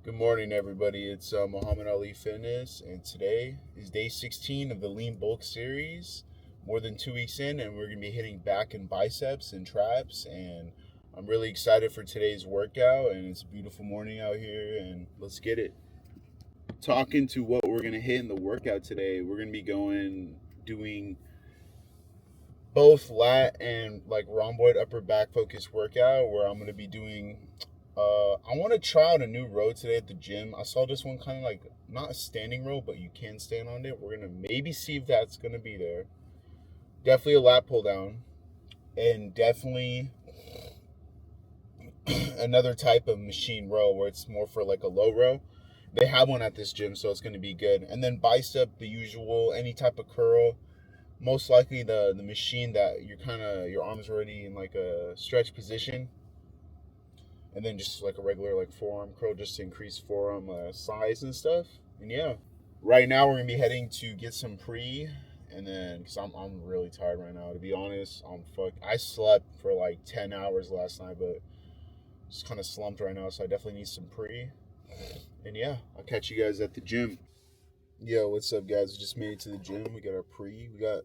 Good morning, everybody. It's Muhammad Ali Fitness, and today is day 16 of the Lean Bulk series. More than 2 weeks in, and we're going to be hitting back and biceps and traps. And I'm really excited for today's workout, and it's a beautiful morning out here, and let's get it. Talking to what we're going to hit in the workout today, we're going to be doing both lat and like rhomboid upper back focus workout where I'm gonna be doing. I want to try out a new row today at the gym. I saw this one kind of like not a standing row, but you can stand on it. We're gonna maybe see if that's gonna be there. Definitely a lat pull down, and definitely another type of machine row where it's more for like a low row. They have one at this gym, so it's gonna be good. And then bicep, the usual, any type of curl, most likely the machine that you're kind of your arms already in like a stretch position, and then just like a regular like forearm curl just to increase forearm size and stuff. And yeah, right now we're gonna be heading to get some pre, and then because I'm really tired right now, to be honest. I slept for like 10 hours last night, but just kind of slumped right now, so I definitely need some pre. And yeah, I'll catch you guys at the gym. Yo, what's up, guys? We just made it to the gym. We got our pre. We got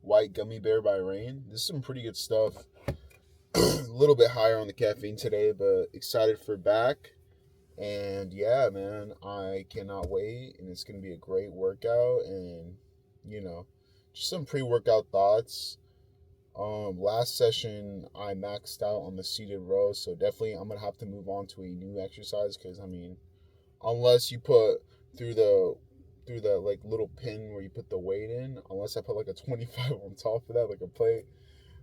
White Gummy Bear by Rain. This is some pretty good stuff. A little bit higher on the caffeine today, but excited for back. And yeah, man, I cannot wait. And it's going to be a great workout. And, you know, just some pre workout thoughts. Last session, I maxed out on the seated row. So definitely, I'm going to have to move on to a new exercise because, I mean, unless you put through the through the like little pin where you put the weight in, unless I put like a 25 on top of that, like a plate,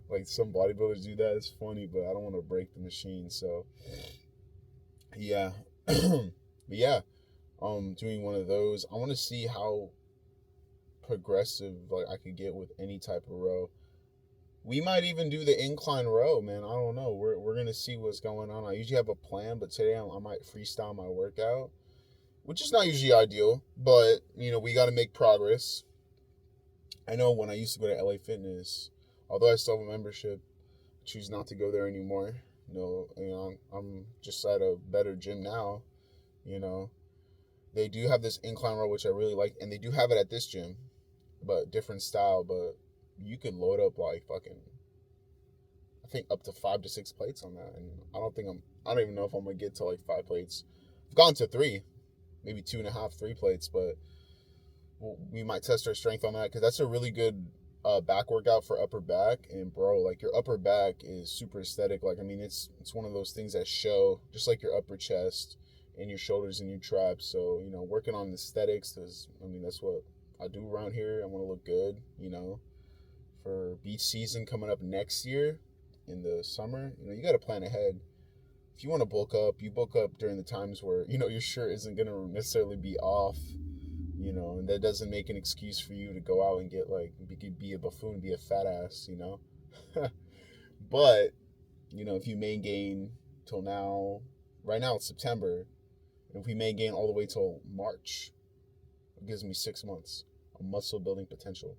like some bodybuilders do that. It's funny, but I don't want to break the machine. So yeah, but yeah, doing one of those. I want to see how progressive like I could get with any type of row. We might even do the incline row, man. I don't know. We're gonna see what's going on. I usually have a plan, but today I might freestyle my workout, which is not usually ideal. But we got to make progress. I know when I used to go to LA Fitness, although I still have a membership, I choose not to go there anymore. I'm just at a better gym now. You know, they do have this incline row which I really like, and they do have it at this gym, but different style. But you can load up like fucking, I think up to 5 to 6 plates on that, and I don't even know if I'm gonna get to like 5 plates. I've gone to three, maybe two and a half, 3 plates, but we might test our strength on that because that's a really good back workout for upper back. And bro, like your upper back is super aesthetic. Like I mean, it's one of those things that show just like your upper chest and your shoulders and your traps. So working on aesthetics is, I mean, that's what I do around here. I want to look good. For beach season coming up next year in the summer. You got to plan ahead. If you want to bulk up, you bulk up during the times where your shirt isn't gonna necessarily be off, and that doesn't make an excuse for you to go out and get like be a buffoon, be a fat ass. But if you main gain till now, right now it's September, and if we main gain all the way till March, it gives me 6 months of muscle building potential,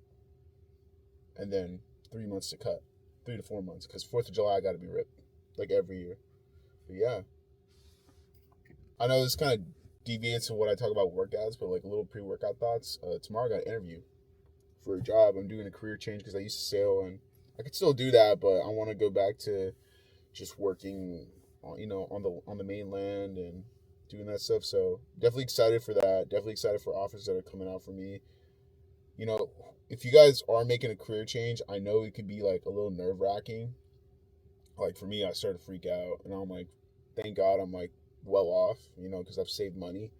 and then 3 months to cut, 3 to 4 months, because Fourth of July I got to be ripped like every year. But yeah, I know this kind of deviates from what I talk about workouts, but like a little pre-workout thoughts. Tomorrow I got an interview for a job. I'm doing a career change because I used to sail, and I could still do that, but I want to go back to just working, on the mainland and doing that stuff. So definitely excited for that. Definitely excited for offers that are coming out for me. You know, if you guys are making a career change, I know it could be like a little nerve wracking. Like for me, I started to freak out, and I'm like, thank God I'm like well off, because I've saved money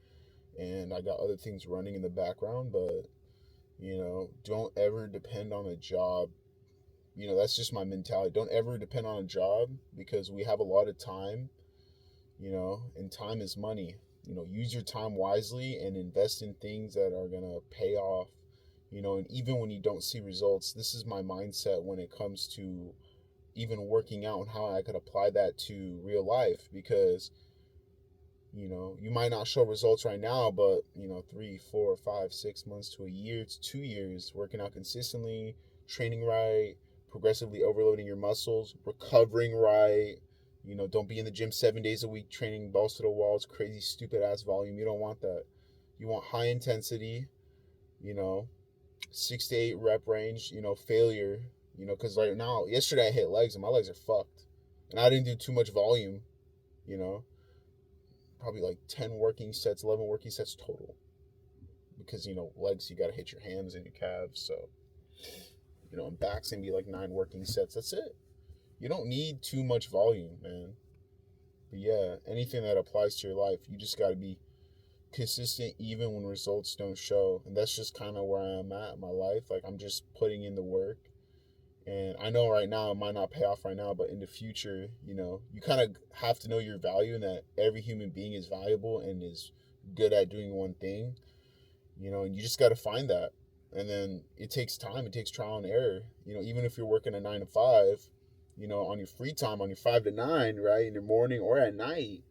and I got other things running in the background. But don't ever depend on a job. That's just my mentality. Don't ever depend on a job because we have a lot of time, and time is money. Use your time wisely and invest in things that are going to pay off, and even when you don't see results. This is my mindset when it comes to even working out and how I could apply that to real life because you might not show results right now, but 3, 4, 5, 6 months to a year to 2 years working out consistently, training right, progressively overloading your muscles, recovering right, You know, don't be in the gym 7 days a week training balls to the walls, crazy stupid ass volume. You don't want that. You want high intensity, you know, 6 to 8 rep range, you know, failure, you know, because right now, yesterday I hit legs and my legs are fucked. And I didn't do too much volume, you know, probably like 10 working sets, 11 working sets total. Because, you know, legs, you got to hit your hams and your calves. So, you know, and backs can be like 9 working sets. That's it. You don't need too much volume, man. But yeah, anything that applies to your life, you just got to be consistent even when results don't show. And that's just kind of where I am at in my life. Like, I'm just putting in the work. And I know right now it might not pay off right now, but in the future, you know, you kind of have to know your value and that every human being is valuable and is good at doing one thing, you know, and you just got to find that. And then it takes time, it takes trial and error. You know, even if you're working a 9 to 5, you know, on your free time, on your 5 to 9, right, in the morning or at night,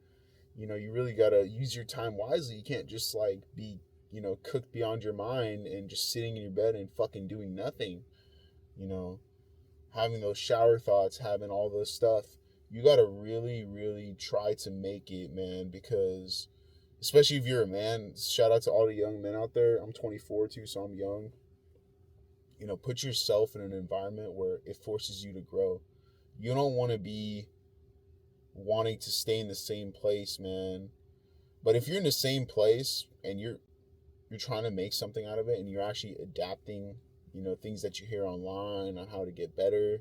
you know, you really got to use your time wisely. You can't just like be, you know, cooked beyond your mind and just sitting in your bed and fucking doing nothing, you know, having those shower thoughts, having all this stuff. You got to really, really try to make it, man, because especially if you're a man, shout out to all the young men out there. I'm 24 too, so I'm young. You know, put yourself in an environment where it forces you to grow. You don't want to be wanting to stay in the same place, man. But if you're in the same place and you're trying to make something out of it and you're actually adapting, you know, things that you hear online on how to get better,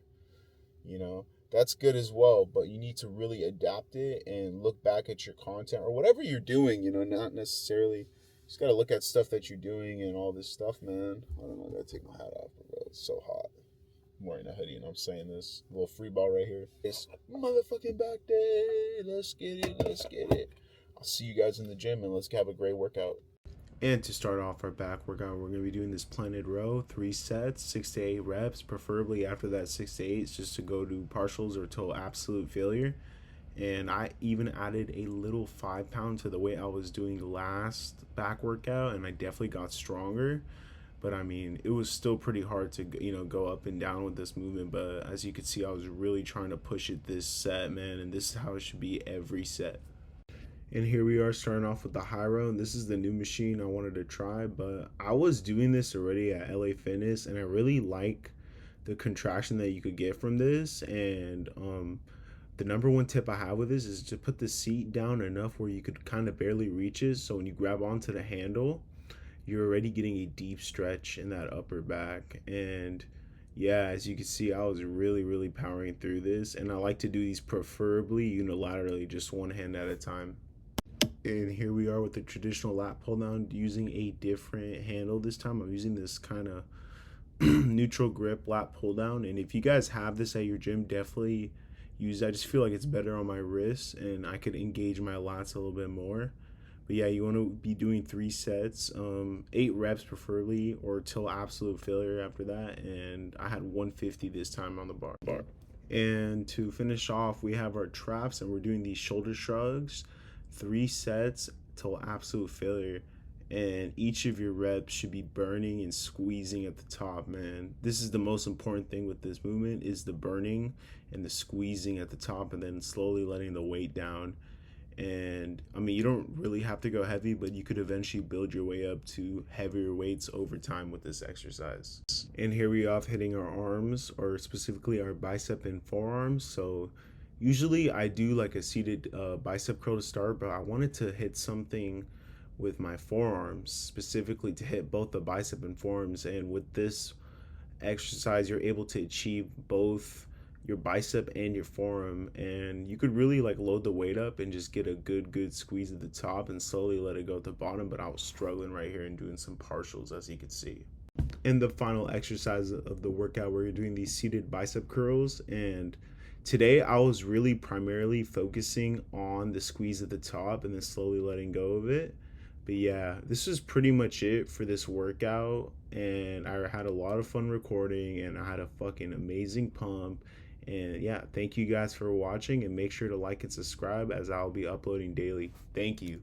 you know, that's good as well. But you need to really adapt it and look back at your content or whatever you're doing, you know, not necessarily just got to look at stuff that you're doing and all this stuff, man. I don't know, I gotta take my hat off, bro. It's so hot. I'm wearing a hoodie and I'm saying this. A little free ball right here. It's motherfucking back day. Let's get it. Let's get it. I'll see you guys in the gym and let's have a great workout. And to start off our back workout, we're going to be doing this planted row, 3 sets, 6 to 8 reps, preferably after that 6 to 8, just to go to partials or till absolute failure. And I even added a little 5 pound to the weight I was doing last back workout, and I definitely got stronger. But I mean, it was still pretty hard to, you know, go up and down with this movement. But as you can see, I was really trying to push it this set, man, and this is how it should be every set. And here we are starting off with the high row, and this is the new machine I wanted to try, but I was doing this already at LA Fitness, and I really like the contraction that you could get from this. And the number one tip I have with this is to put the seat down enough where you could kind of barely reach it, so when you grab onto the handle, you're already getting a deep stretch in that upper back. And yeah, as you can see, I was really, really powering through this, and I like to do these preferably unilaterally, just one hand at a time. And here we are with the traditional lat pull down using a different handle. This time I'm using this kind of neutral grip lat pull down. And if you guys have this at your gym, definitely use that. I just feel like it's better on my wrists and I could engage my lats a little bit more. But yeah, you want to be doing 3 sets, 8 reps preferably, or till absolute failure after that. And I had 150 this time on the bar. And to finish off, we have our traps, and we're doing these shoulder shrugs, 3 sets till absolute failure. And each of your reps should be burning and squeezing at the top, man. This is the most important thing with this movement is the burning and the squeezing at the top, and then slowly letting the weight down. And I mean, you don't really have to go heavy, but you could eventually build your way up to heavier weights over time with this exercise. And here we are hitting our arms, or specifically our bicep and forearms. So usually I do like a seated bicep curl to start, but I wanted to hit something with my forearms, specifically to hit both the bicep and forearms. And with this exercise, you're able to achieve both your bicep and your forearm, and you could really like load the weight up and just get a good squeeze at the top and slowly let it go at the bottom. But I was struggling right here and doing some partials, as you can see. In the final exercise of the workout, where you're doing these seated bicep curls, and today I was really primarily focusing on the squeeze at the top and then slowly letting go of it. But yeah, this is pretty much it for this workout, and I had a lot of fun recording, and I had a fucking amazing pump. And yeah, thank you guys for watching, and make sure to like and subscribe as I'll be uploading daily. Thank you.